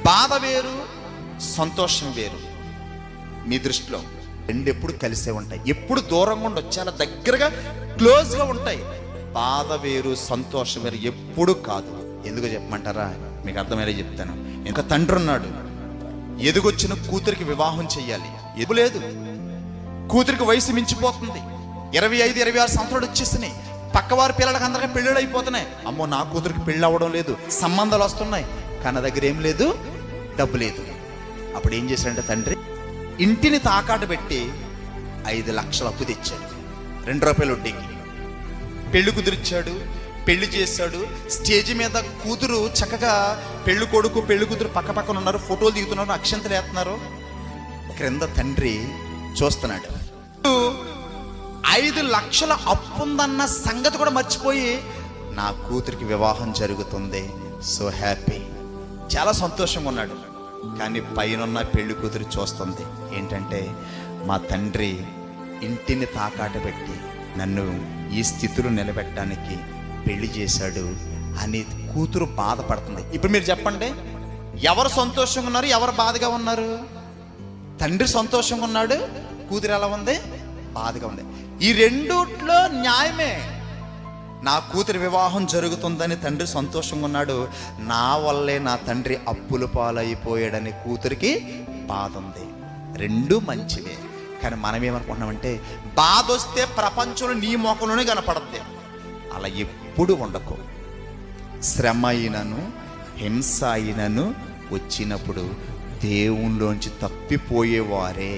బాధ వేరు, సంతోషం వేరు. మీ దృష్టిలో రెండు ఎప్పుడు కలిసే ఉంటాయి, ఎప్పుడు దూరంగా ఉండవు, చాలా దగ్గరగా క్లోజ్గా ఉంటాయి. బాధ వేరు, సంతోషం వేరు ఎప్పుడు కాదు. ఎందుకు చెప్పమంటారా? మీకు అర్థమయ్యేలా చెప్తాను. ఇంకా తండ్రి ఉన్నాడు, ఎదుగొచ్చిన కూతురికి వివాహం చెయ్యాలి, ఎదుగు లేదు, కూతురికి వయసు మించిపోతుంది, 25, 26 సంవత్సరాలు వచ్చేస్తున్నాయి. పక్కవారి పిల్లలకి అందరికీ పెళ్ళిళ్ళు అయిపోతున్నాయి. అమ్మో నా కూతురికి పెళ్ళి అవ్వడం లేదు, సంబంధాలు వస్తున్నాయి, కానీ నా దగ్గర ఏం లేదు, డబ్బు లేదు. అప్పుడు ఏం చేశాడంటే తండ్రి ఇంటిని తాకాట పెట్టి 5 లక్షలు అప్పు తెచ్చాడు. 2 రూపాయలు వడ్డీకి పెళ్లి కుదిరిచ్చాడు, పెళ్లి చేశాడు. స్టేజ్ మీద కూతురు చక్కగా, పెళ్లి కొడుకు పెళ్లి కూతురు పక్క పక్కన ఉన్నారు, ఫోటోలు దిగుతున్నారు, అక్షంతలు వేస్తున్నారు. క్రింద తండ్రి చూస్తున్నాడు. 5 లక్షల అప్పు ఉందన్న సంగతి కూడా మర్చిపోయి నా కూతురికి వివాహం జరుగుతుంది, సో హ్యాపీ, చాలా సంతోషంగా ఉన్నాడు. కానీ పైన పెళ్లి కూతురు చూస్తుంది ఏంటంటే, మా తండ్రి ఇంటిని తాకాట పెట్టి నన్ను ఈ స్థితిలో నిలబెట్టడానికి పెళ్లి చేశాడు అని కూతురు బాధపడుతుంది. ఇప్పుడు మీరు చెప్పండి, ఎవరు సంతోషంగా ఉన్నారు, ఎవరు బాధగా ఉన్నారు? తండ్రి సంతోషంగా ఉన్నాడు, కూతురు ఎలా ఉంది, బాధగా ఉంది. ఈ రెండుట్లో న్యాయమే. నా కూతురి వివాహం జరుగుతుందని తండ్రి సంతోషంగా ఉన్నాడు, నా వల్లే నా తండ్రి అప్పుల పాలైపోయాడని కూతురికి బాధ ఉంది. రెండు మంచివే. కానీ మనం ఏమనుకుంటున్నామంటే, బాధ వస్తే ప్రపంచంలో నీ మొఖంలోనే కనపడద్ది. అలా ఎప్పుడు ఉండకు. శ్రమ అయినను హింస అయినను వచ్చినప్పుడు దేవునిలోంచి తప్పిపోయేవారే